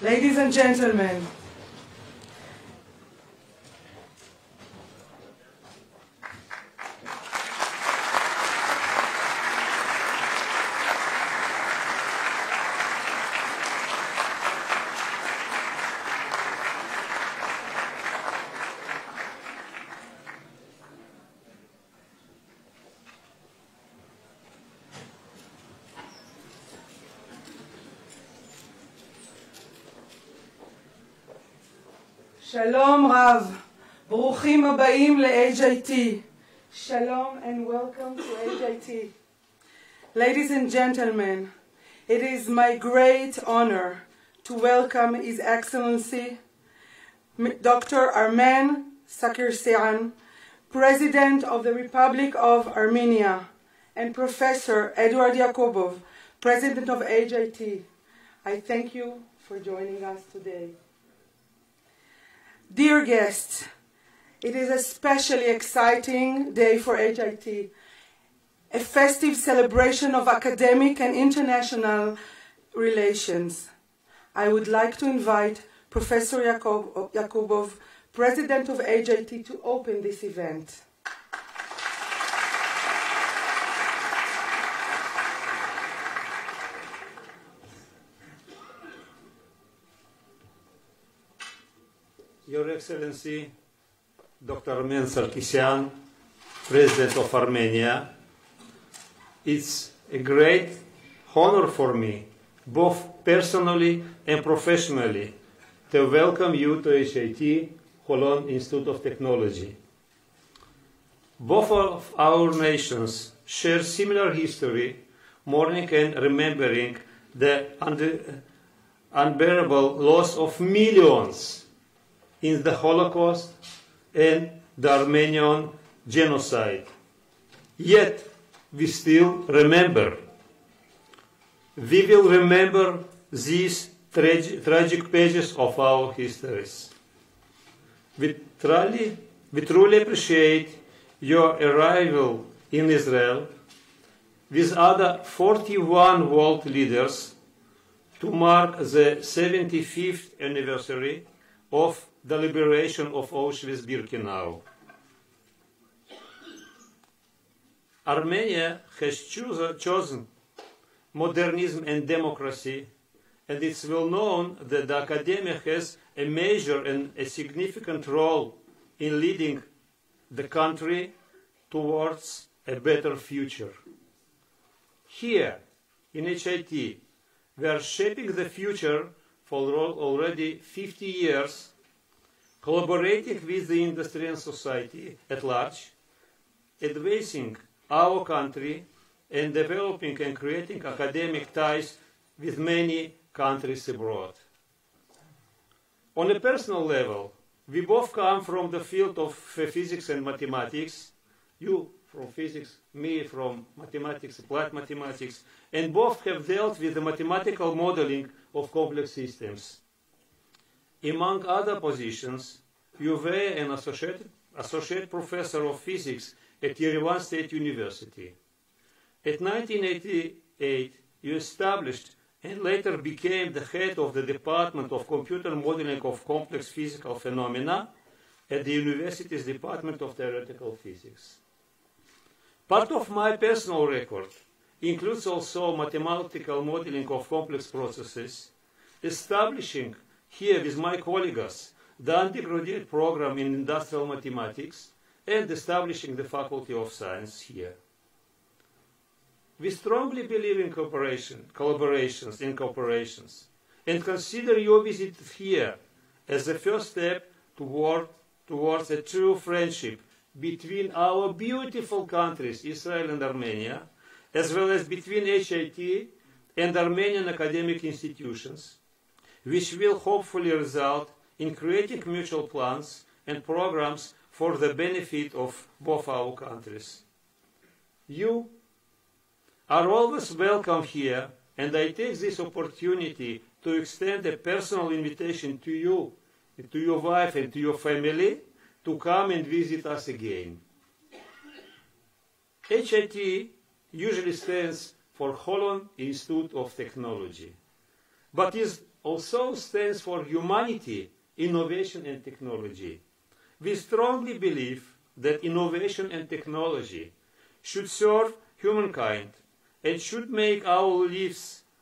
Ladies and gentlemen, Shalom Rav, ברוכים הבאים ל-HIT. Shalom and welcome to HIT. Ladies and gentlemen, it is my great honor to welcome His Excellency Dr. Arman Sirkissian, President of the Republic of Armenia, and Professor Eduard Yakubov, President of HIT. I thank you for joining us today. Dear guests, it is a especially exciting day for HIT, a festive celebration of academic and international relations. I would like to invite Professor Yakubov, President of HIT, to open this event. Your Excellency, Dr. Arman Sirkissian, President of Armenia, it's a great honor for me, both personally and professionally, to welcome you to HIT, Holon Institute of Technology. Both of our nations share similar history, mourning and remembering the unbearable loss of millions in the Holocaust and the Armenian genocide. Yet, we still remember. We will remember these tragic pages of our histories. We truly appreciate your arrival in Israel with other 41 world leaders to mark the 75th anniversary of the liberation of Auschwitz-Birkenau. Armenia has chosen modernism and democracy, and it's well known that the academia has a major and a significant role in leading the country towards a better future. Here, in HIT, we are shaping the future for already 50 years, collaborating with the industry and society at large, advancing our country, and developing and creating academic ties with many countries abroad. On a personal level, we both come from the field of physics and mathematics, you from physics, me from mathematics, applied mathematics, and both have dealt with the mathematical modeling of complex systems. Among other positions, you were an associate professor of physics at Yerevan State University. At 1988, you established and later became the head of the Department of Computer Modeling of Complex Physical Phenomena at the university's Department of Theoretical Physics. Part of my personal record includes also mathematical modeling of complex processes, establishing here with my colleagues the undergraduate program in industrial mathematics, and establishing the Faculty of Science here. We strongly believe in collaborations and cooperations, and consider your visit here as the first step towards a true friendship between our beautiful countries, Israel and Armenia, as well as between HIT and Armenian academic institutions, which will hopefully result in creating mutual plans and programs for the benefit of both our countries. You are always welcome here, and I take this opportunity to extend a personal invitation to you, to your wife and to your family, to come and visit us again. HIT usually stands for Holon Institute of Technology, but is also stands for humanity, innovation and technology. We strongly believe that innovation and technology should serve humankind and should make our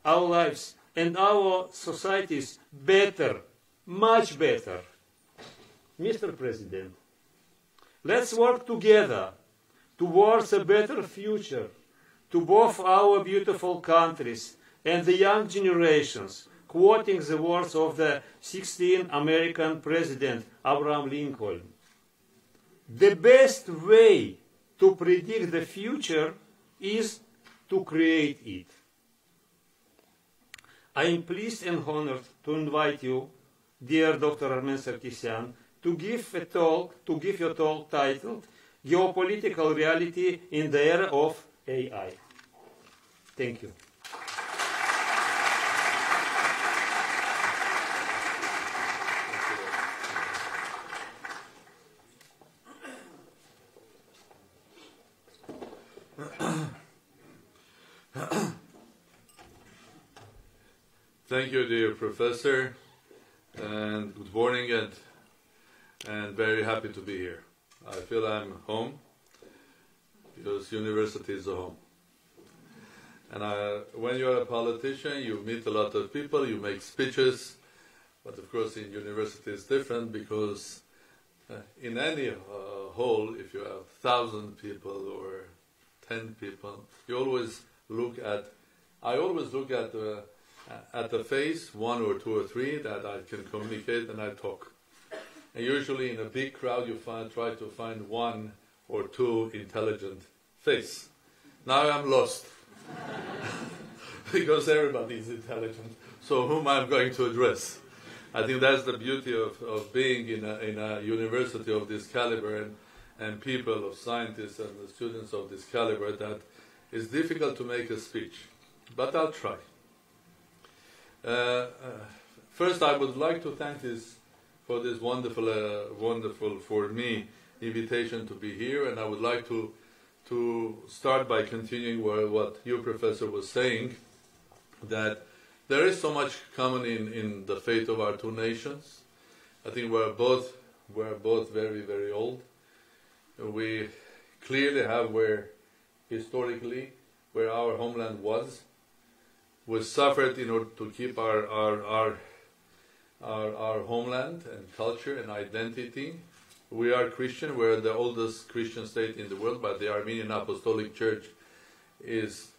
lives and our societies better, much better. Mr. President, let's work together towards a better future to both our beautiful countries and the young generations, quoting the words of the 16th American President Abraham Lincoln. The best way to predict the future is to create it. I am pleased and honored to invite you, dear Dr. Arman Sirkissian, to give your talk titled Geopolitical Reality in the Era of AI. Thank you. Thank you, dear Professor, and good morning, and very happy to be here. I feel I'm home because university is a home. And when you're a politician, you meet a lot of people, you make speeches, but of course in university it's different because in any hall, if you have 1,000 people or 10 people, you always look at, I always look at the face, one or two or three that I can communicate and I talk. And usually in a big crowd you try to find one or two intelligent face. Now I'm lost because everybody is intelligent. So whom I'm going to address? I think that's the beauty of being in a university of this caliber and people of scientists and the students of this caliber, that it's difficult to make a speech, but I'll try. First, I would like to thank for this wonderful for me invitation to be here, and I would like to start by continuing what you, Professor, was saying, that there is so much common in the fate of our two nations. I think we're both very, very old. We clearly have historically where our homeland was. We suffered in order to keep our homeland and culture and identity. We are Christian. We're the oldest Christian state in the world, but the Armenian Apostolic Church is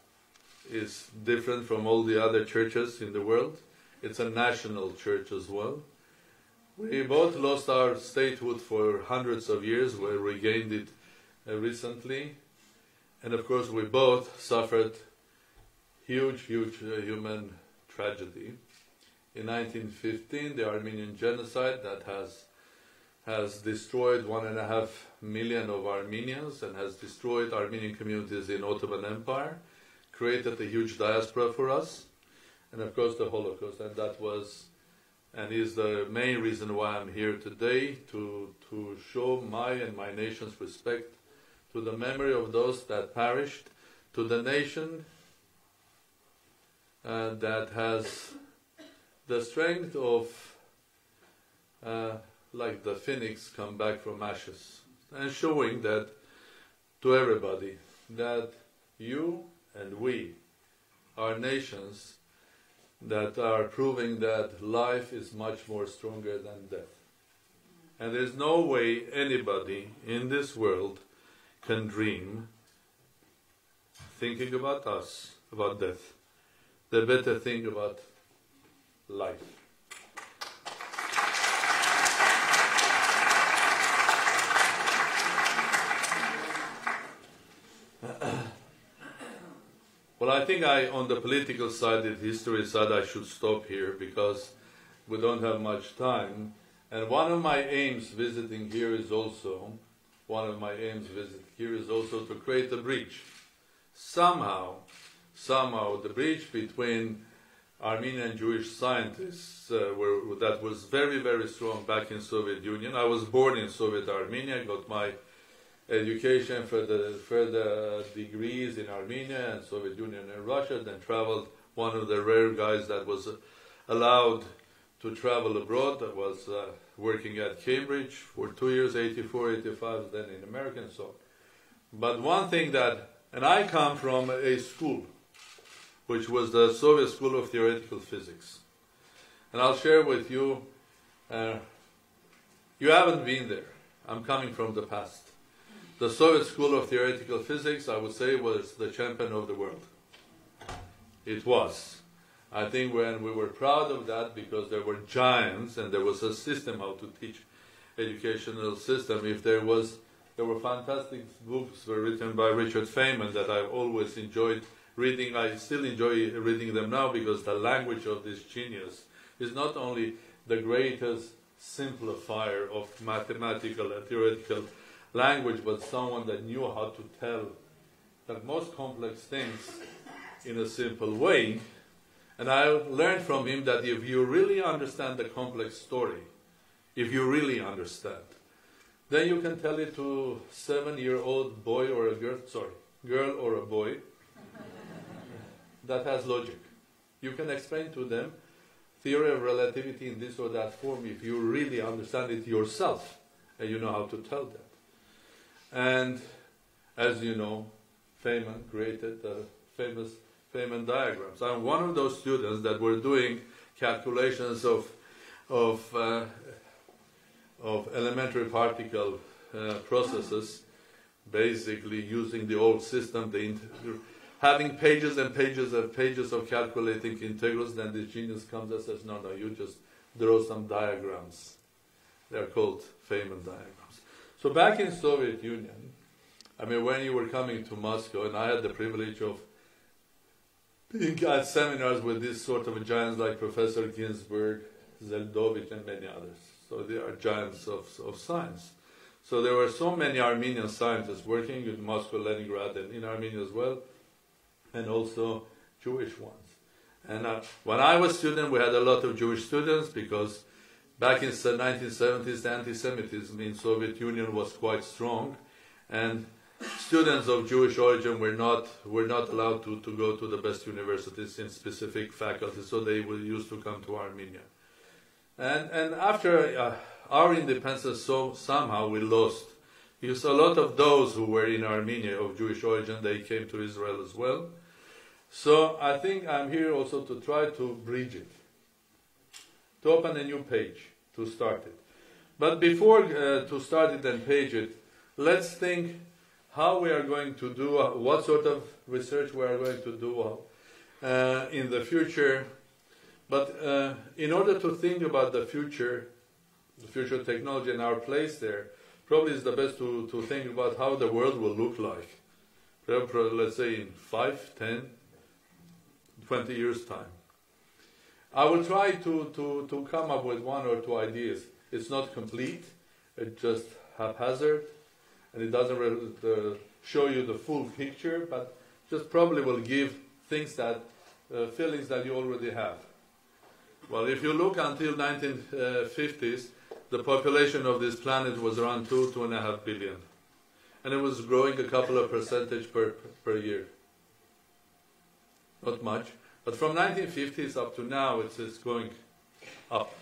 different from all the other churches in the world. It's a national church as well. We both lost our statehood for hundreds of years. We regained it recently. And of course we both suffered huge human tragedy. In 1915, the Armenian genocide that has destroyed 1.5 million of Armenians and has destroyed Armenian communities in Ottoman Empire, created a huge diaspora for us, and of course the Holocaust, and that was and is the main reason why I'm here today, to show my and my nation's respect to the memory of those that perished, to the nation that has the strength of like the phoenix come back from ashes, and showing that to everybody that you and we are nations that are proving that life is much more stronger than death. And there's no way anybody in this world can dream thinking about us, about death. They better think about life. Well, I think on the political side, the history side, I should stop here because we don't have much time. And one of my aims visiting here is also to create a bridge. Somehow the bridge between Armenian and Jewish scientists that was very, very strong back in Soviet Union. I was born in Soviet Armenia, got my education for the further degrees in Armenia and Soviet Union and Russia, then traveled, one of the rare guys that was allowed to travel abroad. I was working at Cambridge for 2 years, 84, 85, then in America and so on. But one thing that, and I come from a school, which was the Soviet School of Theoretical Physics. And I'll share with you, you haven't been there. I'm coming from the past. The Soviet School of Theoretical Physics, I would say, was the champion of the world. It was. I think when we were proud of that because there were giants and there was a system how to teach educational system. If there were fantastic books were written by Richard Feynman that I've always enjoyed reading. I still enjoy reading them now because the language of this genius is not only the greatest simplifier of mathematical and theoretical language, but someone that knew how to tell the most complex things in a simple way. And I learned from him that if you really understand the complex story, if you really understand, then you can tell it to a 7-year-old boy or a girl or a boy that has logic. You can explain to them theory of relativity in this or that form if you really understand it yourself and you know how to tell that. And as you know, Feynman created the famous Feynman diagrams. I'm one of those students that were doing calculations of elementary particle processes, basically using the old system, having pages and pages and pages of calculating integrals. Then the genius comes and says, no, you just draw some diagrams. They're called Feynman diagrams. So back in Soviet Union, I mean, when you were coming to Moscow, and I had the privilege of being at seminars with these sort of giants like Professor Ginsburg, Zeldovich, and many others. So they are giants of science. So there were so many Armenian scientists working in Moscow, Leningrad, and in Armenia as well, and also Jewish ones. And when I was a student, we had a lot of Jewish students because back in the 1970s, the anti-Semitism in Soviet Union was quite strong, and students of Jewish origin were not allowed to go to the best universities in specific faculties, so they used to come to Armenia. And after our independence, so somehow we lost, because a lot of those who were in Armenia of Jewish origin, they came to Israel as well. So I think I'm here also to try to bridge it, to open a new page, to start it. But before to start it and page it, let's think how we are going to do, what sort of research we are going to do in the future. But in order to think about the future technology and our place there, probably it's the best to think about how the world will look like. Let's say in 5, 10, 20 years' time. I will try to come up with 1 or 2 ideas. It's not complete, it's just haphazard, and it doesn't show you the full picture, but just probably will give things that, feelings that you already have. Well, if you look until 1950s, the population of this planet was around 2.5 billion. And it was growing a couple of percentage per year. Not much. But from 1950s up to now, it's going up.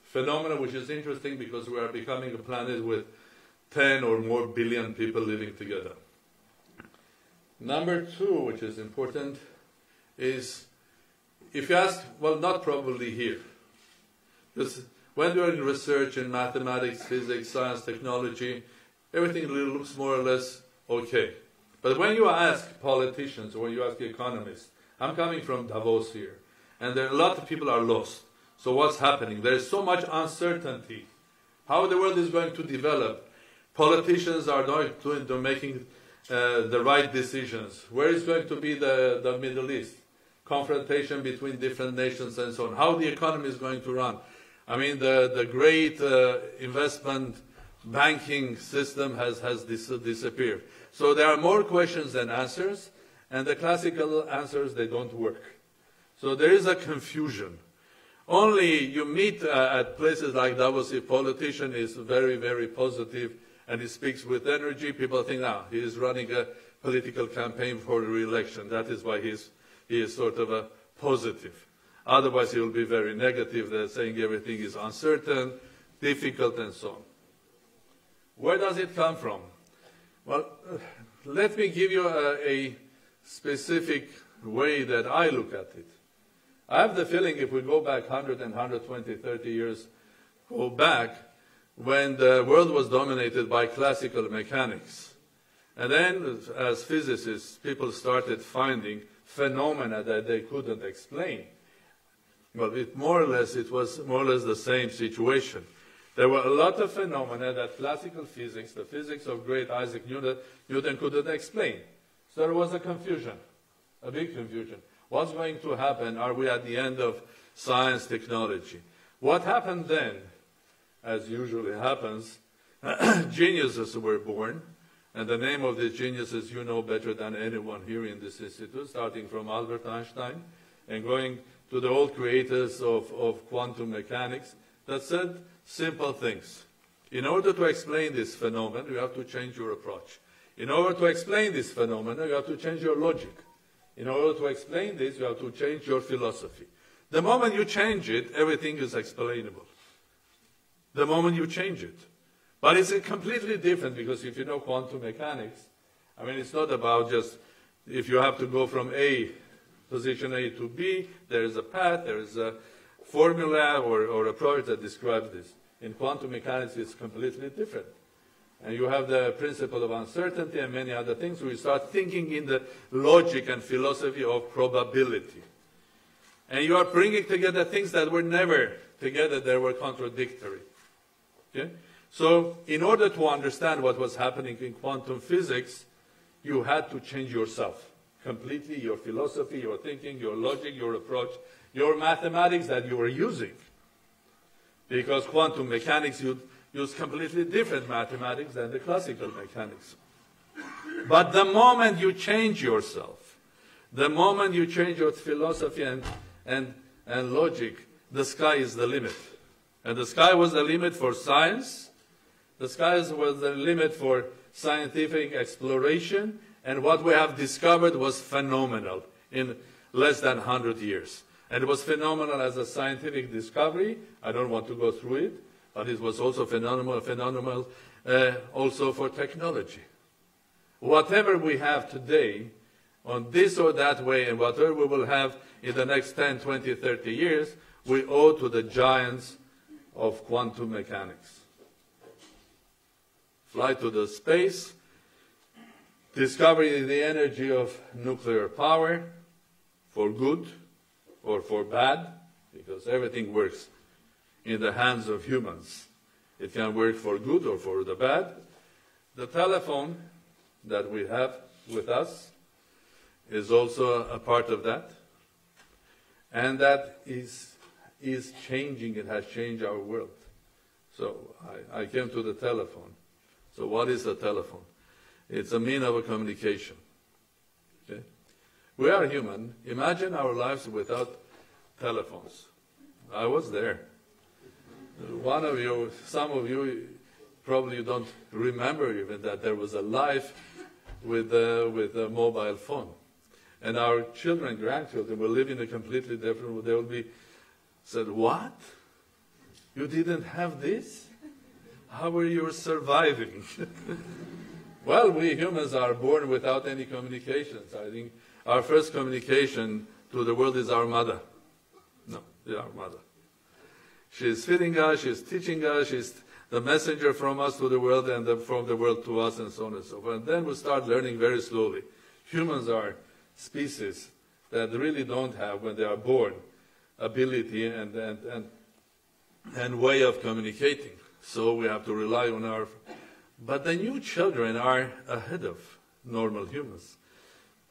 Phenomenon which is interesting because we are becoming a planet with 10 or more billion people living together. Number 2, which is important, is if you ask, well, not probably here. Because when you're in research in mathematics, physics, science, technology, everything looks more or less okay. But when you ask politicians or when you ask economists, I'm coming from Davos here, and there a lot of people are lost. So what's happening? There is so much uncertainty. How the world is going to develop. Politicians are not making the right decisions. Where is going to be the Middle East? Confrontation between different nations and so on. How the economy is going to run. I mean, the great investment banking system has disappeared. So there are more questions than answers, and the classical answers, they don't work. So there is a confusion. Only you meet at places like Davos, if a politician is very, very positive and he speaks with energy, people think, he is running a political campaign for re-election. That is why he is sort of a positive. Otherwise, he will be very negative, saying everything is uncertain, difficult, and so on. Where does it come from? Well, let me give you a specific way that I look at it. I have the feeling if we go back 100 and 120, 30 years, go back, when the world was dominated by classical mechanics. And then, as physicists, people started finding phenomena that they couldn't explain. Well, it was more or less the same situation. There were a lot of phenomena that classical physics, the physics of great Isaac Newton couldn't explain. So there was a confusion, a big confusion. What's going to happen? Are we at the end of science, technology? What happened then, as usually happens, geniuses were born, and the name of these geniuses you know better than anyone here in this institute, starting from Albert Einstein and going to the old creators of quantum mechanics that said simple things. In order to explain this phenomenon, you have to change your approach. In order to explain this phenomenon, you have to change your logic. In order to explain this, you have to change your philosophy. The moment you change it, everything is explainable. The moment you change it. But it's completely different, because if you know quantum mechanics, I mean, it's not about just if you have to go from position A to B, there is a path, there is a formula or approach that describes this. In quantum mechanics, it's completely different. And you have the principle of uncertainty and many other things, where you start thinking in the logic and philosophy of probability. And you are bringing together things that were never together, they were contradictory. Okay? So in order to understand what was happening in quantum physics, you had to change yourself completely, your philosophy, your thinking, your logic, your approach, your mathematics that you were using. Because quantum mechanics use completely different mathematics than the classical mechanics. But the moment you change yourself, the moment you change your philosophy and logic, the sky is the limit. And the sky was the limit for science. The sky was the limit for scientific exploration. And what we have discovered was phenomenal in less than 100 years. And it was phenomenal as a scientific discovery. I don't want to go through it. But it was also phenomenal also for technology. Whatever we have today, on this or that way, and whatever we will have in the next 10, 20, 30 years, we owe to the giants of quantum mechanics. Flight to the space, discovering the energy of nuclear power for good or for bad, because everything works in the hands of humans. It can work for good or for the bad. The telephone that we have with us is also a part of that. And that is changing, it has changed our world. So I came to the telephone. So what is the telephone? It's a means of communication. Okay? We are human. Imagine our lives without telephones. I was there. One of you, some of you, probably you don't remember even that there was a life with a mobile phone. And our children, grandchildren will live in a completely different world. They will be said, "What? You didn't have this? How were you surviving?" Well, we humans are born without any communications. I think our first communication to the world is our mother. No, it's our mother. She's feeding us, she's teaching us, she's the messenger from us to the world and from the world to us, and so on and so forth. And then we start learning very slowly. Humans are species that really don't have, when they are born, ability and way of communicating. So we have to rely on our... But the new children are ahead of normal humans.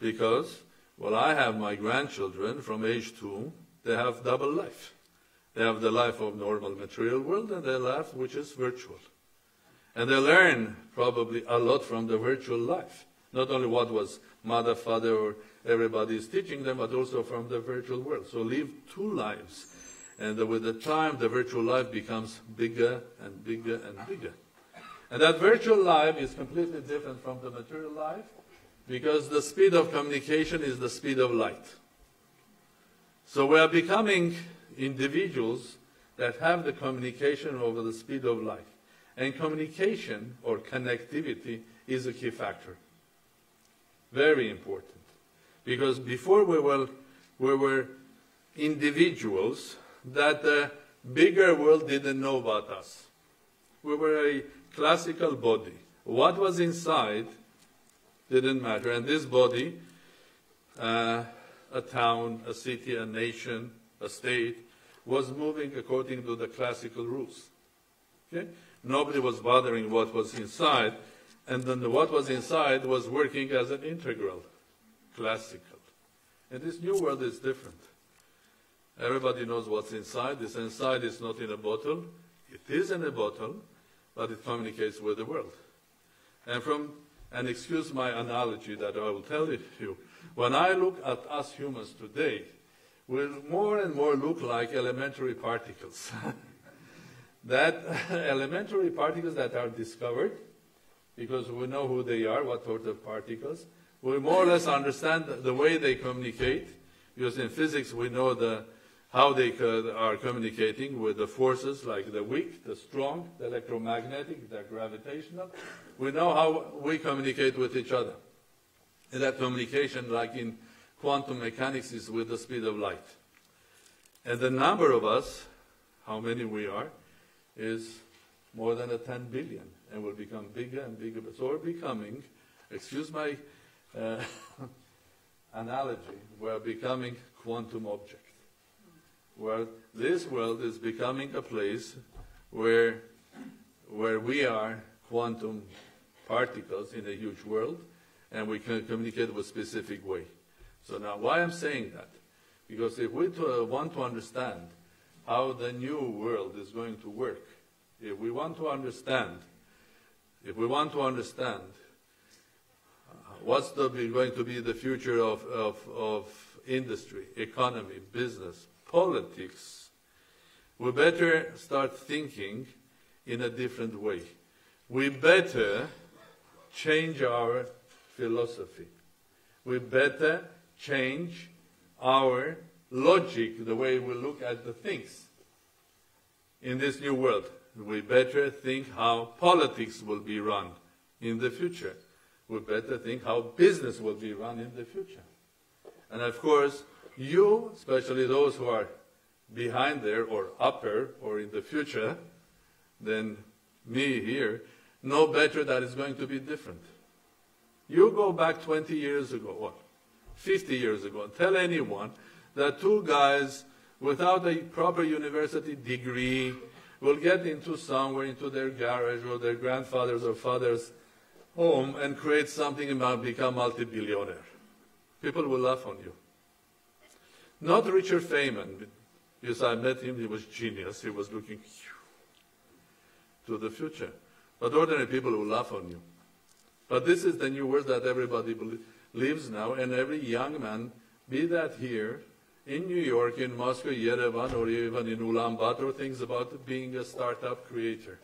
Because, well, I have my grandchildren from age 2, they have double life. They have the life of normal material world and their life which is virtual. And they learn probably a lot from the virtual life. Not only what was mother, father, or everybody is teaching them, but also from the virtual world. So live two lives. And with the time, the virtual life becomes bigger and bigger and bigger. And that virtual life is completely different from the material life, because the speed of communication is the speed of light. So we are becoming individuals that have the communication over the speed of light. And communication or connectivity is a key factor. Very important. Because before we were individuals that the bigger world didn't know about us. We were a classical body. What was inside didn't matter. And this body, a town, a city, a nation, a state, was moving according to the classical rules. Okay? Nobody was bothering what was inside, and then what was inside was working as an integral, classical. And this new world is different. Everybody knows what's inside. This inside is not in a bottle. It is in a bottle, but it communicates with the world. And excuse my analogy that I will tell you, when I look at us humans today, we more and more look like elementary particles. That elementary particles that are discovered, because we know who they are, what sort of particles, we more or less understand the way they communicate, because in physics we know how they are communicating with the forces like the weak, the strong, the electromagnetic, the gravitational. We know how we communicate with each other. And that communication, like in quantum mechanics, is with the speed of light. And the number of us, how many we are, is more than 10 billion, and will become bigger and bigger. So we're becoming, excuse my analogy, we're becoming quantum objects. Where this world is becoming a place where we are quantum particles in a huge world, and we can communicate with a specific way. So now, why I'm saying that? Because if we want to understand how the new world is going to work, if we want to understand what's going to be the future of industry, economy, business, politics, we better start thinking in a different way. We better change our philosophy. We better change our logic, the way we look at the things in this new world. We better think how politics will be run in the future. We better think how business will be run in the future. And of course, you, especially those who are behind there or upper or in the future than me here, know better that it's going to be different. You go back 20 years ago, or 50 years ago, and tell anyone that two guys without a proper university degree will get into somewhere, into their garage or their grandfather's or father's home and create something and become multi-billionaire. People will laugh on you. Not Richard Feynman, because I met him, he was genius. He was looking to the future. But ordinary people will laugh on you. But this is the new world that everybody believes now, and every young man, be that here, in New York, in Moscow, Yerevan, or even in Ulaanbaatar, thinks about being a startup creator.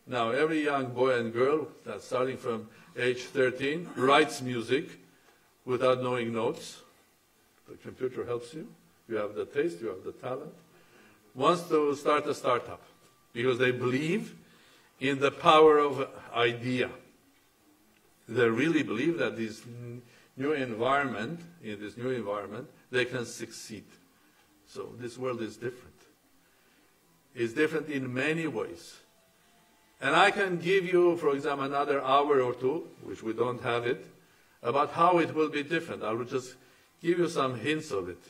Now, every young boy and girl, that's starting from age 13, writes music without knowing notes. The computer helps you. You have the taste, you have the talent. Wants to start a startup because they believe in the power of idea. They really believe that this new environment, in this new environment, they can succeed. So this world is different. It's different in many ways. And I can give you, for example, another hour or two, which we don't have it, about how it will be different. I will just give you some hints of it.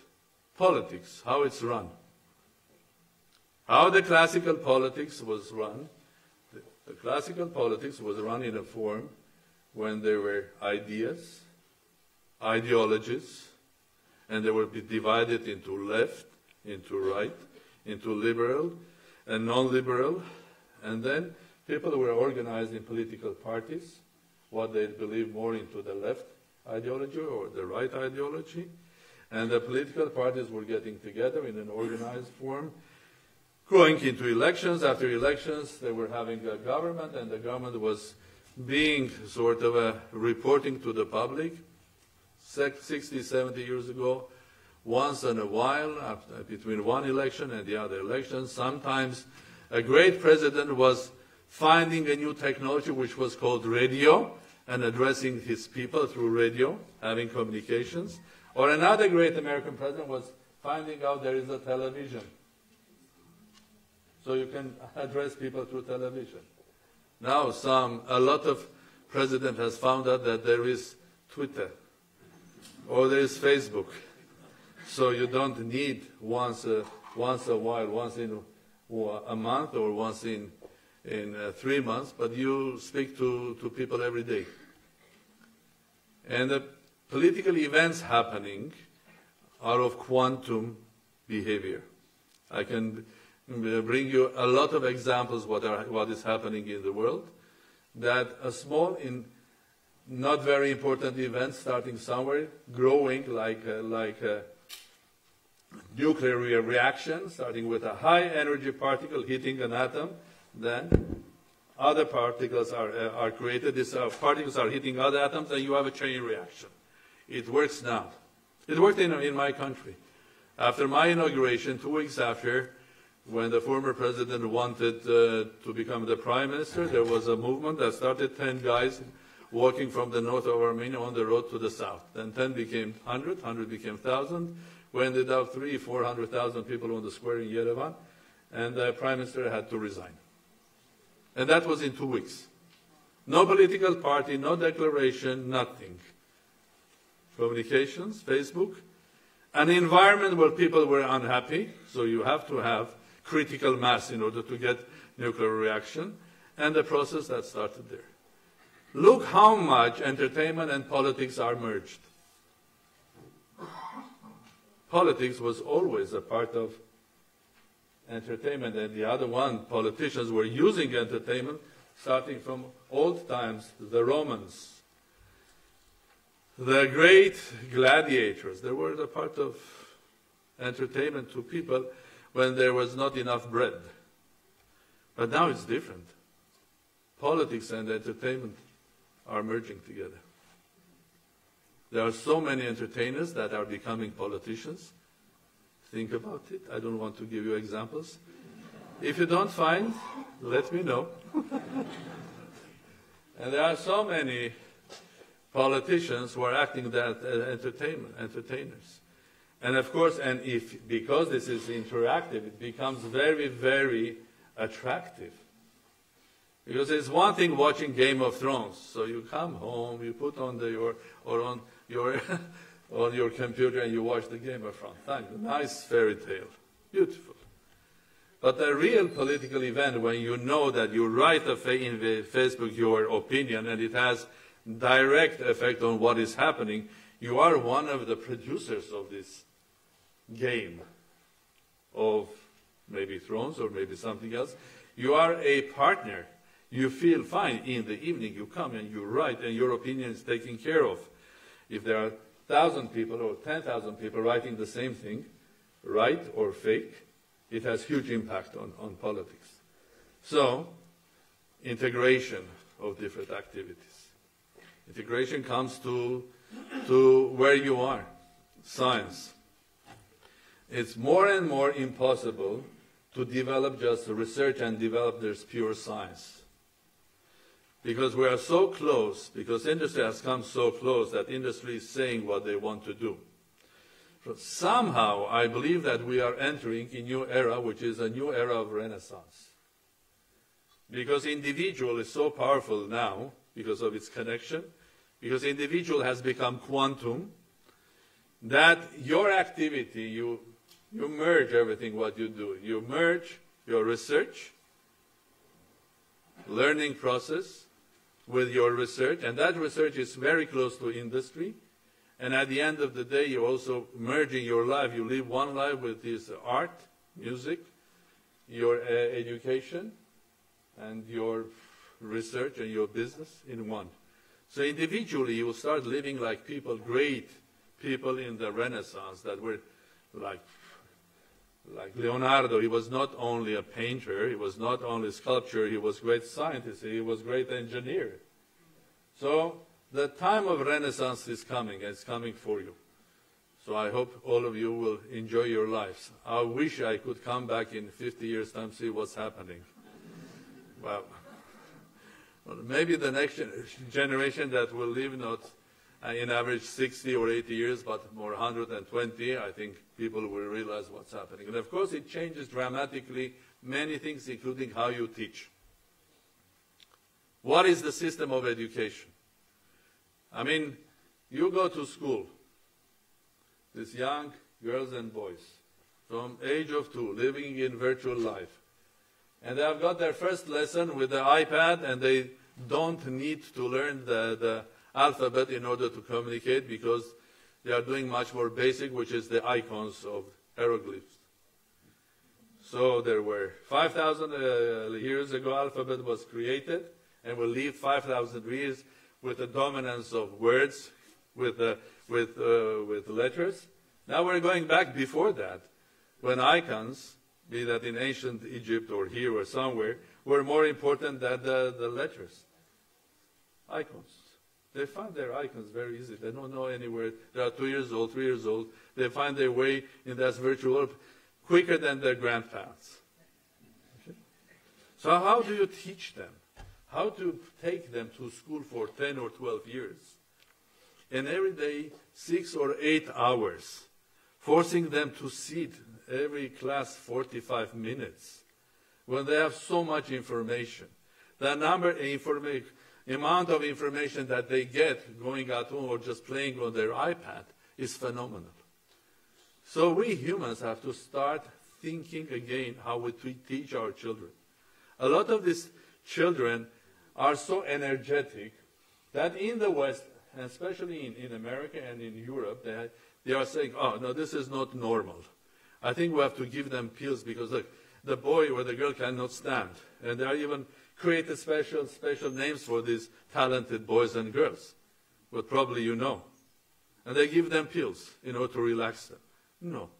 Politics, how it's run. How the classical politics was run. The classical politics was run in a form when there were ideas, ideologies, and they would be divided into left, into right, into liberal and non-liberal, and then people were organized in political parties, what they believe more into the left ideology or the right ideology, and the political parties were getting together in an organized form, going into elections. After elections, they were having a government, and the government was being sort of reporting to the public. 60, 70 years ago, once in a while, between one election and the other election. Sometimes a great president was finding a new technology which was called radio and addressing his people through radio, having communications. Or another great American president was finding out there is a television. So you can address people through television. Now a lot of presidents has found out that there is Twitter or there is Facebook. So you don't need once a while, once in a month or once in 3 months, but you speak to people every day. And the political events happening are of quantum behavior. I can bring you a lot of examples what is happening in the world, that a small, not very important event starting somewhere, growing like a nuclear reaction, starting with a high energy particle hitting an atom, then other particles are created. These particles are hitting other atoms, and you have a chain reaction. It works now. It worked in my country. After my inauguration, 2 weeks after, when the former president wanted to become the prime minister, there was a movement that started 10 guys walking from the north of Armenia on the road to the south. Then 10 became 100, 100 became 1,000. We ended up 300,000-400,000 people on the square in Yerevan, and the prime minister had to resign. And that was in 2 weeks. No political party, no declaration, nothing. Communications, Facebook, an environment where people were unhappy, so you have to have critical mass in order to get nuclear reaction, and the process that started there. Look how much entertainment and politics are merged. Politics was always a part of entertainment, and the other one, politicians were using entertainment starting from old times, the Romans. The great gladiators, they were a part of entertainment to people when there was not enough bread. But now it's different. Politics and entertainment are merging together. There are so many entertainers that are becoming politicians. Think about it. I don't want to give you examples. If you don't find, let me know. And there are so many politicians who are acting that entertainers. And of course, because this is interactive, it becomes very, very attractive. Because it's one thing watching Game of Thrones. So you come home, you put on on your computer and you watch the Game of Thrones. Nice fairy tale. Beautiful. But the real political event, when you know that you write in Facebook your opinion and it has direct effect on what is happening, you are one of the producers of this game of maybe Thrones or maybe something else. You are a partner. You feel fine. In the evening you come and you write and your opinion is taken care of. If there are 1,000 people or 10,000 people writing the same thing, right or fake, it has huge impact on politics. So, integration of different activities. Integration comes to where you are, science. It's more and more impossible to develop just research and develop this pure science. Because we are so close, because industry has come so close that industry is saying what they want to do. So somehow, I believe that we are entering a new era, which is a new era of Renaissance. Because individual is so powerful now, because of its connection, because individual has become quantum, that your activity, you merge everything what you do. You merge your research, learning process with your research, and that research is very close to industry. And at the end of the day, you're also merging your life. You live one life with this art, music, your education, and your research and your business in one. So individually, you will start living like people, great people in the Renaissance that were like Leonardo. He was not only a painter, he was not only a sculptor, he was a great scientist, he was a great engineer. So the time of Renaissance is coming, and it's coming for you. So I hope all of you will enjoy your lives. I wish I could come back in 50 years' time and see what's happening. Well, maybe the next generation that will live not in average 60 or 80 years, but more 120, I think people will realize what's happening. And of course, it changes dramatically many things, including how you teach. What is the system of education? I mean, you go to school, these young girls and boys, from age of 2, living in virtual life. And they have got their first lesson with the iPad, and they don't need to learn the alphabet in order to communicate, because they are doing much more basic, which is the icons of hieroglyphs. So there were 5,000 years ago, alphabet was created, and we lived 5,000 years with the dominance of words, with letters. Now we're going back before that, when icons, be that in ancient Egypt or here or somewhere, were more important than the letters. Icons. They find their icons very easy. They don't know anywhere. They are 2 years old, 3 years old. They find their way in that virtual world quicker than their grandparents. Okay? So how do you teach them? How to take them to school for 10 or 12 years? And every day, 6 or 8 hours, forcing them to sit every class 45 minutes, when they have so much information. The amount of information that they get going at home or just playing on their iPad is phenomenal. So we humans have to start thinking again how we teach our children. A lot of these children are so energetic that in the West, and especially in America and in Europe, they are saying, oh, no, this is not normal. I think we have to give them pills because look, the boy or the girl cannot stand. And they are even created special names for these talented boys and girls, what probably you know. And they give them pills in order to relax them. No.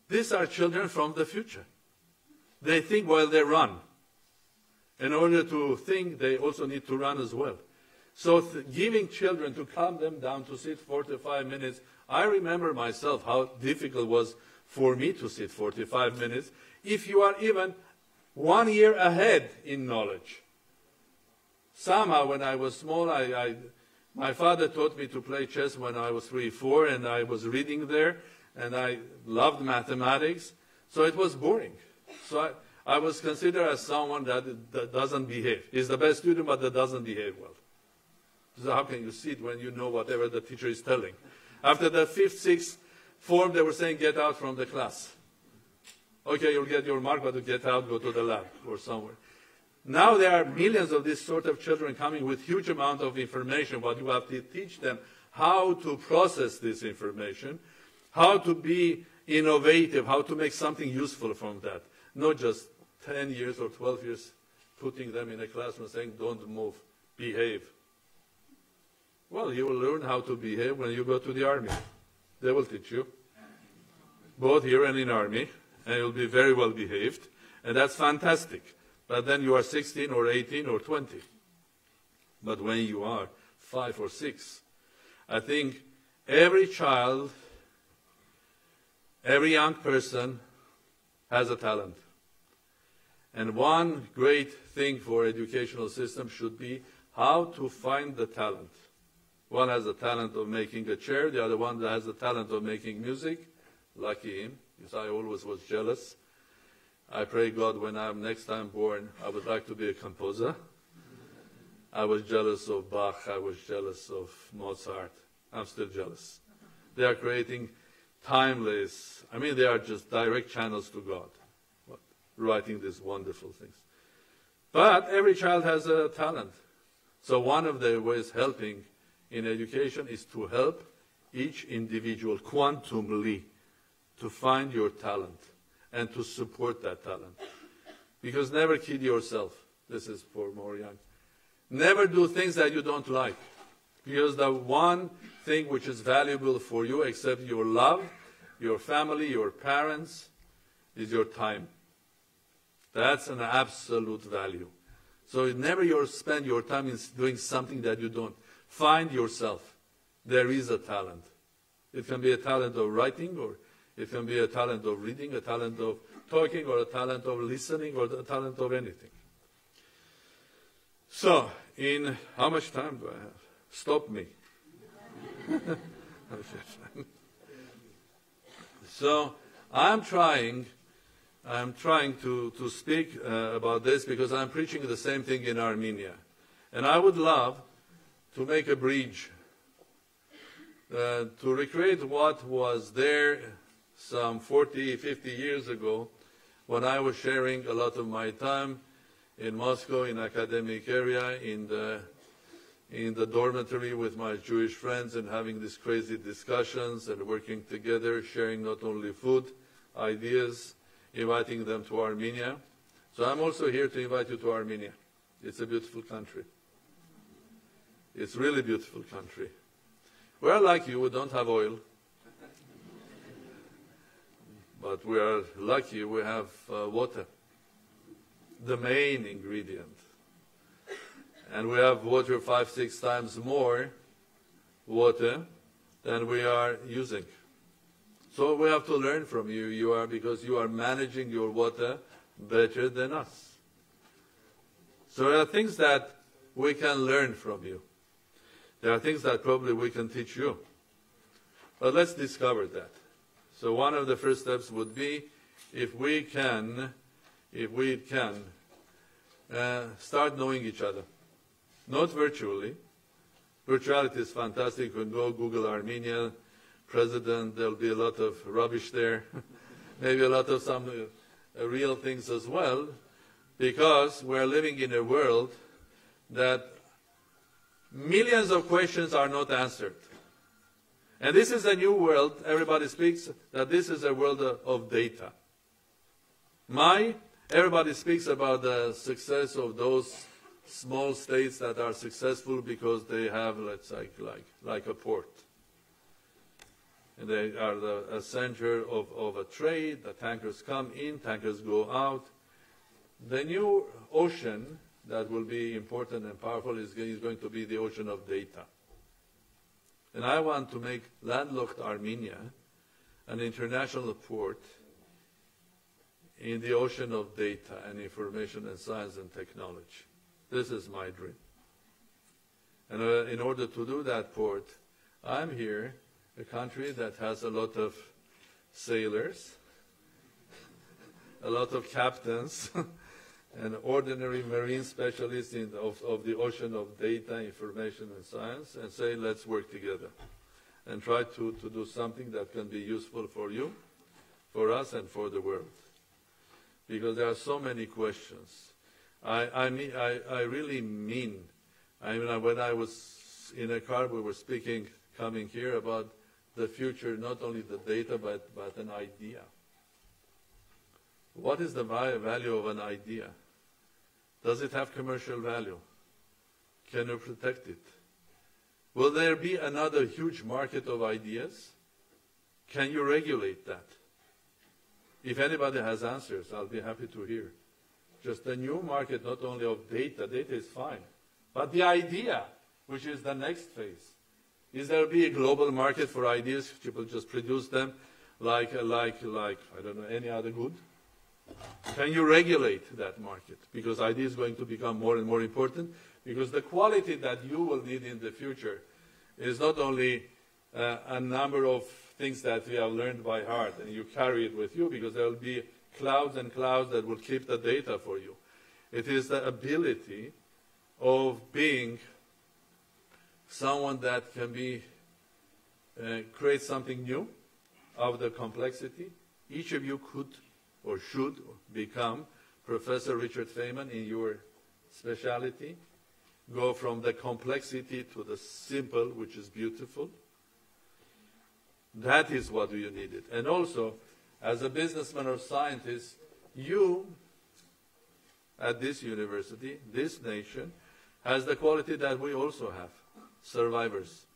These are children from the future. They think while they run. In order to think, they also need to run as well. So giving children to calm them down to sit 45 minutes, I remember myself how difficult it was for me to sit 45 minutes if you are even 1 year ahead in knowledge. Somehow when I was small, my father taught me to play chess when I was 3, 4, and I was reading there, and I loved mathematics, so it was boring. So I was considered as someone that doesn't behave. He's the best student, but that doesn't behave well. So how can you sit when you know whatever the teacher is telling? After the 5th, 6th form, they were saying, get out from the class. Okay, you'll get your mark, but to get out, go to the lab or somewhere. Now there are millions of these sort of children coming with huge amount of information, but you have to teach them how to process this information, how to be innovative, how to make something useful from that. Not just 10 years or 12 years putting them in a classroom saying, don't move, behave. Well, you will learn how to behave when you go to the army. They will teach you, both here and in army, and you'll be very well behaved, and that's fantastic. But then you are 16 or 18 or 20. But when you are 5 or 6, I think every child, every young person has a talent. And one great thing for educational system should be how to find the talent. One has the talent of making a chair, the other one has the talent of making music. Lucky him, because I always was jealous. I pray God when I'm next time born, I would like to be a composer. I was jealous of Bach, I was jealous of Mozart. I'm still jealous. They are creating timeless, they are just direct channels to God, writing these wonderful things. But every child has a talent. So one of the ways helping in education is to help each individual quantumly to find your talent and to support that talent. Because never kid yourself. This is for more young. Never do things that you don't like. Because the one thing which is valuable for you, except your love, your family, your parents, is your time. That's an absolute value. So never spend your time in doing something that you don't. Find yourself. There is a talent. It can be a talent of writing, or it can be a talent of reading, a talent of talking, or a talent of listening, or a talent of anything. So, in how much time do I have? Stop me. So, I'm trying to speak about this because I'm preaching the same thing in Armenia. And I would love to make a bridge to recreate what was there some 40, 50 years ago when I was sharing a lot of my time in Moscow, in academic area, in the dormitory with my Jewish friends, and having these crazy discussions and working together, sharing not only food, ideas, inviting them to Armenia. So I'm also here to invite you to Armenia. It's a beautiful country. It's really beautiful country. We're like you, we don't have oil. But we are lucky we have water, the main ingredient. And we have water 5-6 times more water than we are using. So we have to learn from you, because you are managing your water better than us. So there are things that we can learn from you. There are things that probably we can teach you. But let's discover that. So one of the first steps would be if we can start knowing each other. Not virtually. Virtuality is fantastic. You can go Google Armenia president. There'll be a lot of rubbish there. Maybe a lot of some real things as well. Because we're living in a world that millions of questions are not answered. And this is a new world. Everybody speaks that this is a world of data. Everybody speaks about the success of those small states that are successful because they have, let's say, like a port. And they are a center of a trade. The tankers come in, tankers go out. The new ocean that will be important and powerful is going to be the ocean of data. And I want to make landlocked Armenia an international port in the ocean of data and information and science and technology. This is my dream. And in order to do that port, I'm here, a country that has a lot of sailors, a lot of captains, and ordinary marine specialists of the ocean of data, information, and science, and say, let's work together and try to do something that can be useful for you, for us, and for the world. Because there are so many questions. I really mean, when I was in a car, we were speaking, coming here, about the future, not only the data, but an idea. What is the value of an idea? Does it have commercial value? Can you protect it? Will there be another huge market of ideas? Can you regulate that? If anybody has answers, I'll be happy to hear. Just a new market, not only of data. Data is fine. But the idea, which is the next phase. Is there be a global market for ideas? People just produce them like I don't know, any other good? Can you regulate that market? Because idea is going to become more and more important, because the quality that you will need in the future is not only a number of things that we have learned by heart and you carry it with you, because there will be clouds and clouds that will keep the data for you. It is the ability of being someone that can create something new out of the complexity. Each of you could or should become Professor Richard Feynman in your specialty. Go from the complexity to the simple, which is beautiful. That is what you needed. And also, as a businessman or scientist, you, at this university, this nation, has the quality that we also have, survivors.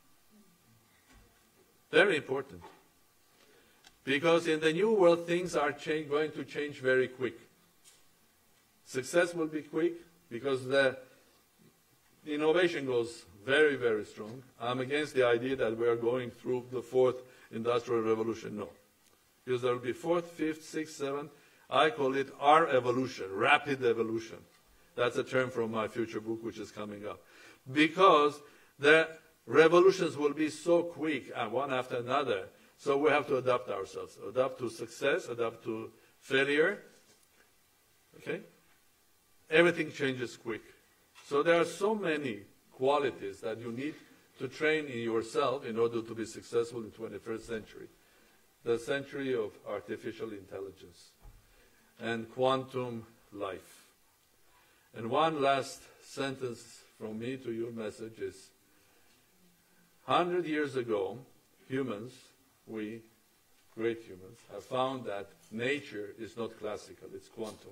Very important. Because in the new world, things are going to change very quick. Success will be quick because the innovation goes very, very strong. I'm against the idea that we are going through the fourth industrial revolution. No. Because there will be fourth, fifth, sixth, seventh. I call it R evolution, rapid evolution. That's a term from my future book, which is coming up. Because the revolutions will be so quick, and one after another, so we have to adapt ourselves. Adapt to success, adapt to failure. Okay? Everything changes quick. So there are so many qualities that you need to train in yourself in order to be successful in the 21st century. The century of artificial intelligence and quantum life. And one last sentence from me to your message is, 100 years ago, humans, we, great humans, have found that nature is not classical, it's quantum.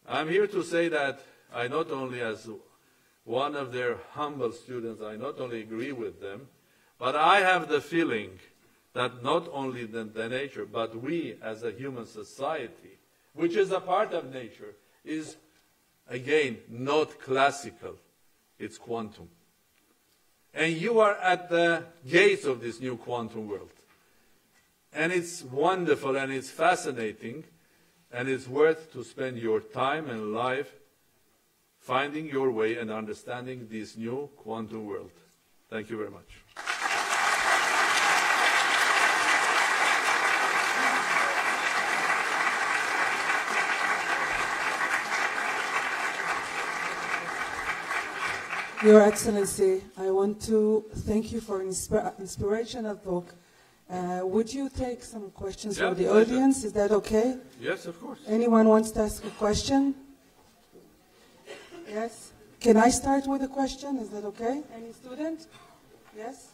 I'm here to say that I not only, as one of their humble students, I not only agree with them, but I have the feeling that not only the nature, but we as a human society, which is a part of nature, is, again, not classical, it's quantum. And you are at the gates of this new quantum world. And it's wonderful and it's fascinating, and it's worth to spend your time and life finding your way and understanding this new quantum world. Thank you very much. Your Excellency, I want to thank you for an inspirational talk. Would you take some questions from the audience? Is that okay? Yes, of course. Anyone wants to ask a question? Yes? Can I start with a question? Is that okay? Any student? Yes?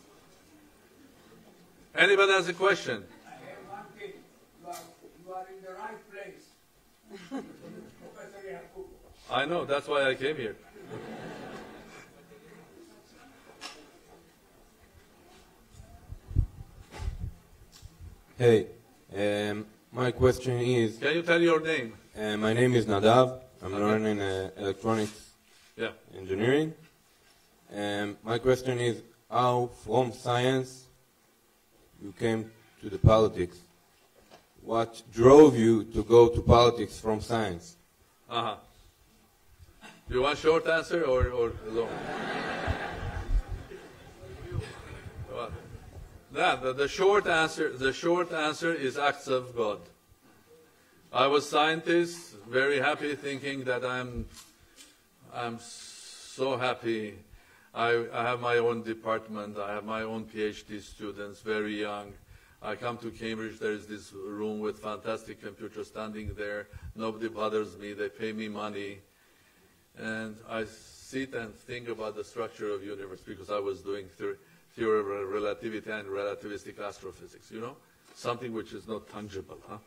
Anybody has a question? I have one thing. You are in the right place. Professor Yacoub. I know, that's why I came here. Hey, my question is... Can you tell your name? My name is Nadav. I'm learning electronics engineering. My question is, how from science you came to the politics? What drove you to go to politics from science? Do you want short answer or long? The short answer is acts of God. I was scientist, very happy, thinking that I'm so happy. I have my own department. I have my own PhD students, very young. I come to Cambridge. There is this room with fantastic computers standing there. Nobody bothers me. They pay me money, and I sit and think about the structure of the universe because I was doing theory of relativity and relativistic astrophysics, you know? Something which is not tangible, huh?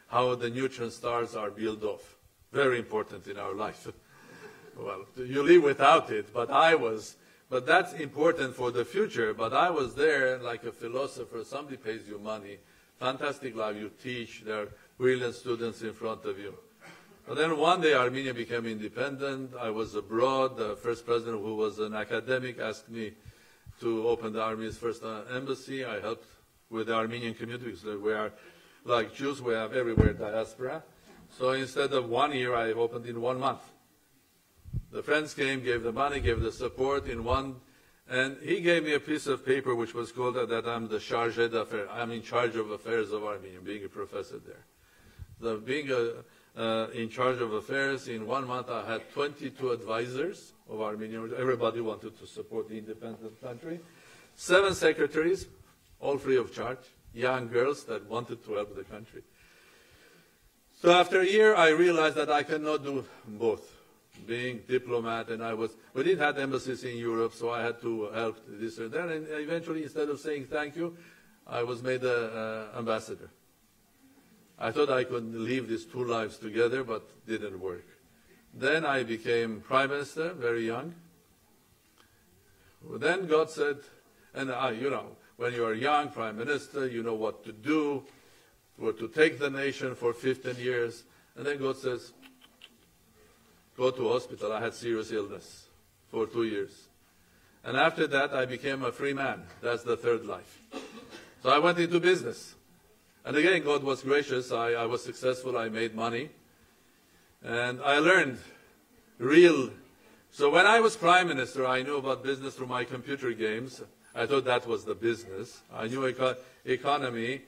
How the neutron stars are built off. Very important in our life. Well, you live without it, but that's important for the future. But I was there like a philosopher. Somebody pays you money. Fantastic life. You teach. There are brilliant students in front of you. But then one day Armenia became independent. I was abroad. The first president, who was an academic, asked me to open the Army's first embassy. I helped with the Armenian community because we are like Jews, we have everywhere diaspora. So instead of 1 year, I opened in 1 month. The friends came, gave the money, gave the support in one, and he gave me a piece of paper which was called that I'm the chargé d'affaires. I'm in charge of affairs of Armenia, being a professor there. Being in charge of affairs, in 1 month I had 22 advisors of Armenia. Everybody wanted to support the independent country. 7 secretaries, all free of charge, young girls that wanted to help the country. So after a year, I realized that I cannot do both, being diplomat, and we didn't have embassies in Europe, so I had to help this or that. And eventually, instead of saying thank you, I was made an ambassador. I thought I could live these 2 lives together, but didn't work. Then I became prime minister, very young. Then God said, and you know, when you are young prime minister, you know what to do, or to take the nation for 15 years. And then God says, go to hospital. I had serious illness for 2 years. And after that, I became a free man. That's the third life. So I went into business. And again, God was gracious. I was successful. I made money. And I learned real. So when I was prime minister, I knew about business through my computer games. I thought that was the business. I knew economy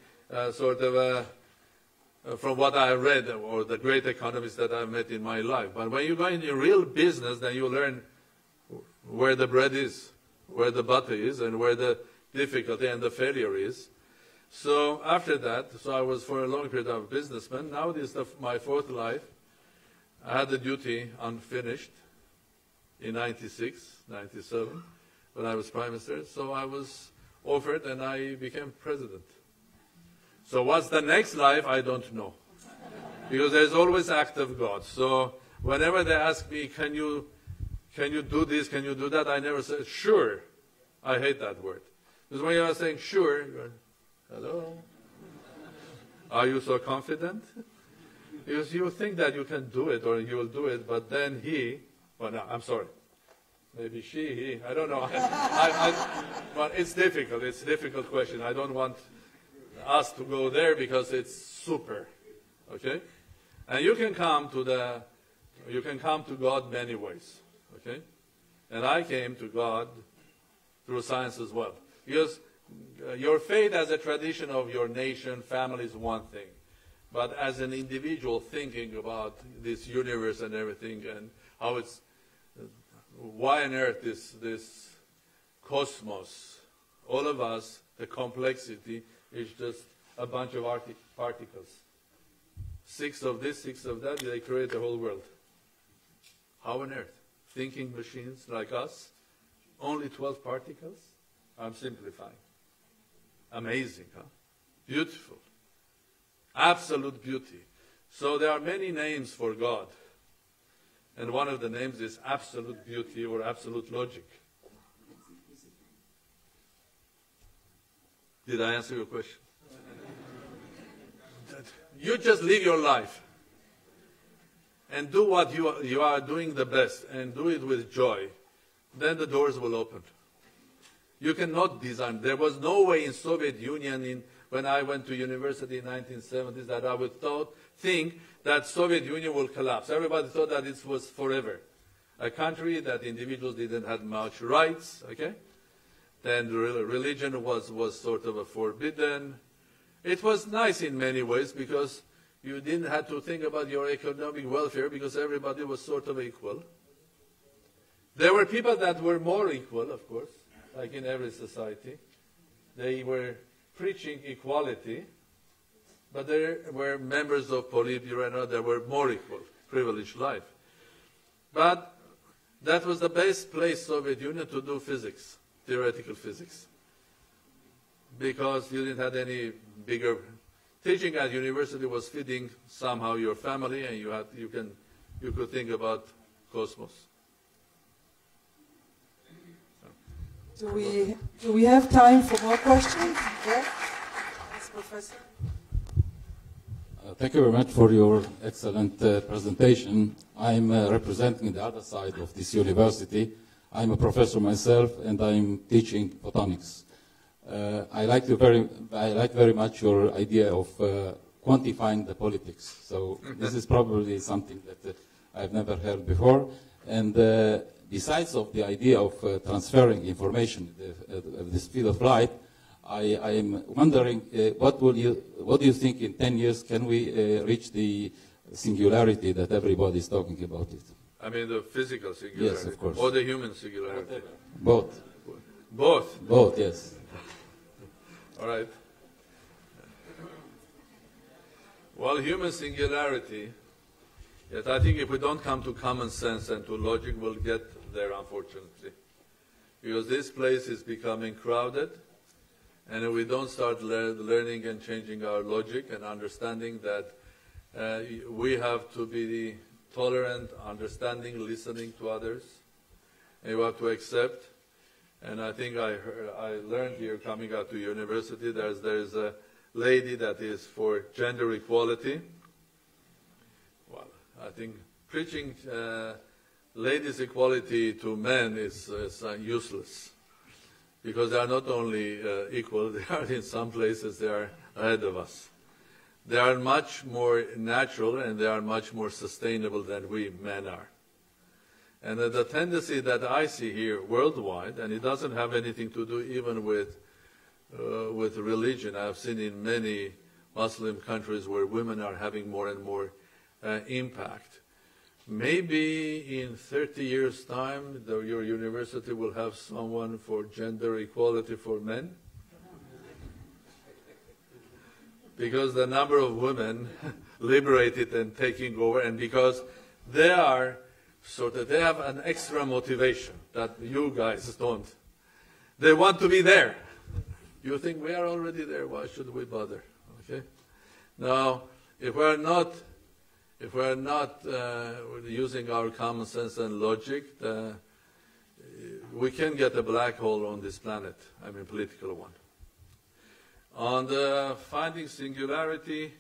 from what I read, or the great economists that I've met in my life. But when you go into real business, then you learn where the bread is, where the butter is, and where the difficulty and the failure is. So after that, I was for a long period of businessman. Now this is my fourth life. I had the duty unfinished in 96, 97, when I was prime minister. So I was offered and I became president. So what's the next life, I don't know. Because there's always act of God. So whenever they ask me, can you do this, can you do that, I never say, sure. I hate that word. Because when you are saying sure, you're, hello? Are you so confident? Because you think that you can do it or you will do it, but then well, no, I'm sorry. Maybe he, I don't know. But it's difficult. It's a difficult question. I don't want us to go there because it's super, okay? And you can come to God many ways, okay? And I came to God through science as well. Because your faith as a tradition of your nation, family is one thing. But as an individual thinking about this universe and everything and how it's, why on earth this cosmos, all of us, the complexity is just a bunch of particles. 6 of this, 6 of that, they create the whole world. How on earth? Thinking machines like us, only 12 particles? I'm simplifying. Amazing, huh? Beautiful. Absolute beauty. So there are many names for God. And one of the names is absolute beauty or absolute logic. Did I answer your question? You just live your life and do what you are doing the best and do it with joy. Then the doors will open. You cannot design. There was no way in Soviet Union when I went to university in 1970s that I would think that Soviet Union will collapse. Everybody thought that it was forever. A country that individuals didn't have much rights, okay? Then religion was sort of forbidden. It was nice in many ways because you didn't have to think about your economic welfare because everybody was sort of equal. There were people that were more equal, of course, like in every society. They were preaching equality, but there were members of Politburo that were more equal, privileged life. But that was the best place, Soviet Union, to do physics, theoretical physics, because you didn't have any bigger. Teaching at university was feeding somehow your family, and you could think about cosmos. Do we have time for more questions? Yes, Professor. Thank you very much for your excellent presentation. I'm representing the other side of this university. I'm a professor myself, and I'm teaching photonics. I like very much your idea of quantifying the politics. So this is probably something that I've never heard before. And besides of the idea of transferring information at the speed of light, I am wondering what do you think in 10 years can we reach the singularity that everybody is talking about it? I mean the physical singularity. Yes, of course. Or the human singularity. Whatever. Both. Both? Both, yes. All right. Well, human singularity, yes, I think if we don't come to common sense and to logic, we'll get there, unfortunately. Because this place is becoming crowded, and if we don't start learning and changing our logic and understanding that we have to be tolerant, understanding, listening to others, and we have to accept. And I think I learned here coming out to university, there's a lady that is for gender equality. Well, I think preaching ladies' equality to men is useless, because they are not only equal, they are in some places they are ahead of us. They are much more natural and they are much more sustainable than we men are. And the tendency that I see here worldwide, and it doesn't have anything to do even with religion. I've seen in many Muslim countries where women are having more and more impact. Maybe in 30 years' time, your university will have someone for gender equality for men. Because the number of women liberated and taking over, and because they are they have an extra motivation that you guys don't. They want to be there. You think we are already there, why should we bother? Okay? Now, if we're not using our common sense and logic, we can get a black hole on this planet, I mean political one. On the finding singularity,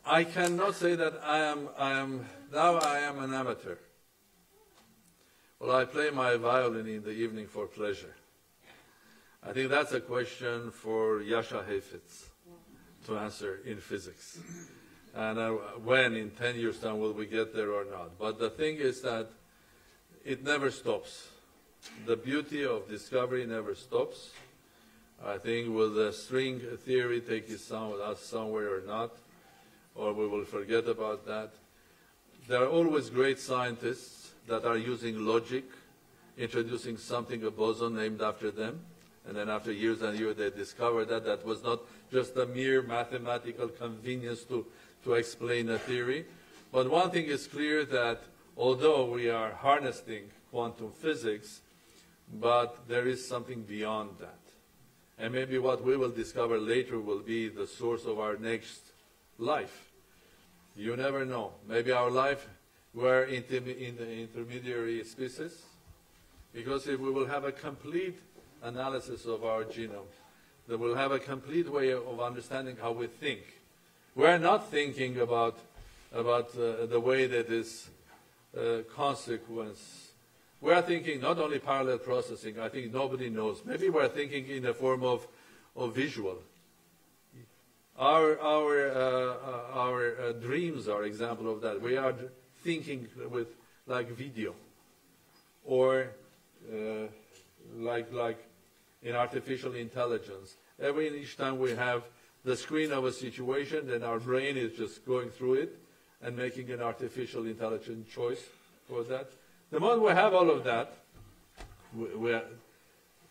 I cannot say that I am an amateur. Well, I play my violin in the evening for pleasure. I think that's a question for Yasha Heifetz to answer in physics. And when, in 10 years' time, will we get there or not? But the thing is that it never stops. The beauty of discovery never stops. I think will the string theory take us somewhere or not, or we will forget about that. There are always great scientists that are using logic, introducing something, a boson named after them, and then after years and years they discover that that was not just a mere mathematical convenience to explain a theory. But one thing is clear, that although we are harnessing quantum physics, but there is something beyond that. And maybe what we will discover later will be the source of our next life. You never know. Maybe our life, we're in the intermediary species, because if we will have a complete analysis of our genome, then we'll have a complete way of understanding how we think. We're not thinking about the way that is consequence. We're thinking not only parallel processing. I think nobody knows. Maybe we're thinking in the form of visual. Our dreams are example of that. We are thinking with like video, or like in artificial intelligence. Each time we have the screen of a situation, then our brain is just going through it and making an artificial intelligent choice for that. The moment we have all of that,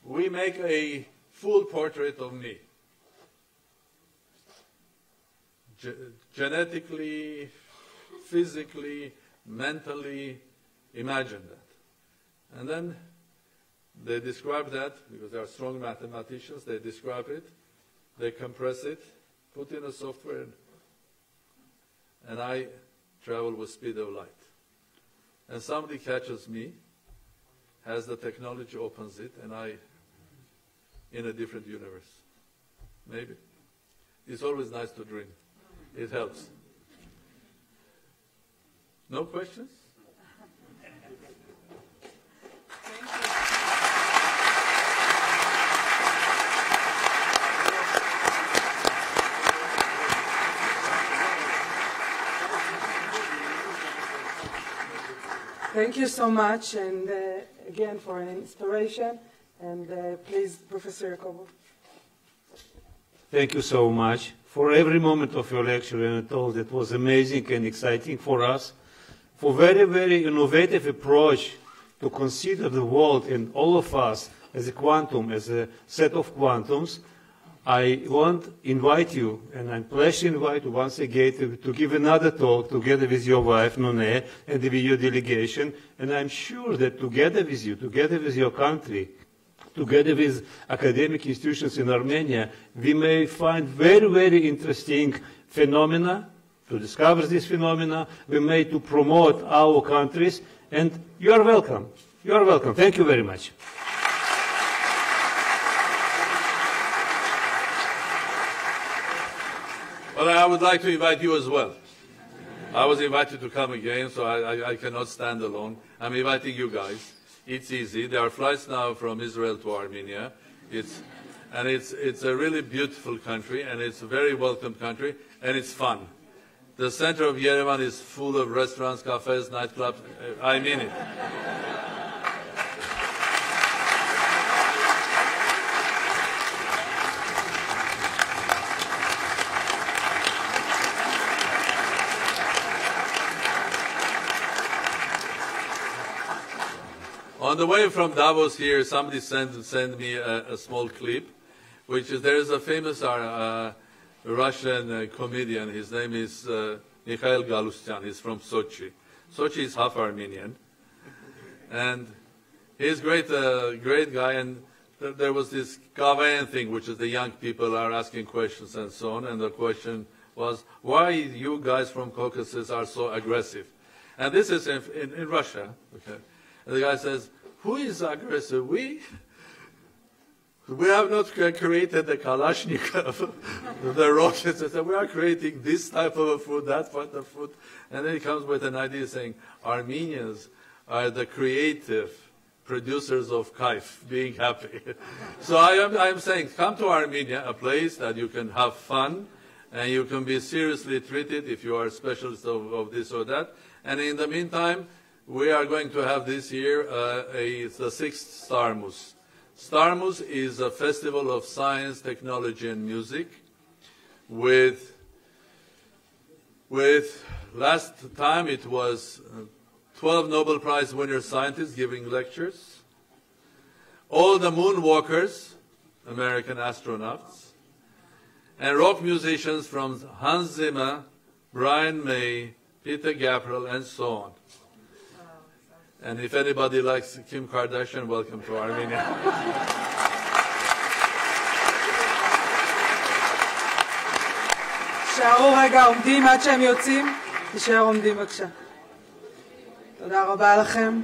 we make a full portrait of me. Genetically, physically, mentally, imagine that. And then they describe that, because they are strong mathematicians, they describe it, they compress it, put in a software, and I travel with speed of light. And somebody catches me, has the technology, opens it, and I in a different universe. Maybe. It's always nice to dream. It helps. No questions? Thank you so much, and again for an inspiration. And please, Professor Jacobo. Thank you so much for every moment of your lecture, and I told it was amazing and exciting for us, for very, very innovative approach to consider the world and all of us as a quantum, as a set of quantums. I want to invite you, and I'm pleased to invite you once again to give another talk together with your wife, Nune, and with your delegation. And I'm sure that together with you, together with your country, together with academic institutions in Armenia, we may find very, very interesting phenomena, to discover these phenomena. We may to promote our countries, and you are welcome. You are welcome. Thank you very much. Well, I would like to invite you as well. I was invited to come again, so I cannot stand alone. I'm inviting you guys. It's easy. There are flights now from Israel to Armenia. It's a really beautiful country, and it's a very welcome country, and it's fun. The center of Yerevan is full of restaurants, cafes, nightclubs. I mean it. On the way from Davos here, somebody sent me a small clip, which is, there is a famous Russian comedian. His name is Mikhail Galustyan. He's from Sochi. Sochi is half Armenian. And he's great guy. And there was this Gawain thing, which is the young people are asking questions and so on. And the question was, why you guys from Caucasus are so aggressive? And this is in Russia. Okay. And the guy says, who is aggressive? We have not created the Kalashnikov, the rockets. We are creating this type of food, that type of food. And then he comes with an idea saying, Armenians are the creative producers of kaif, being happy. So I am saying, come to Armenia, a place that you can have fun, and you can be seriously treated if you are a specialist of this or that. And in the meantime, we are going to have this year the 6th Starmus. Starmus is a festival of science, technology, and music. With last time it was 12 Nobel Prize winner scientists giving lectures, all the moonwalkers, American astronauts, and rock musicians from Hans Zimmer, Brian May, Peter Gabriel, and so on. And if anybody likes Kim Kardashian, welcome to Armenia. תישארו רגע עומדים עד שהם יוצאים. תישאר עומדים בבקשה. תודה רבה לכם.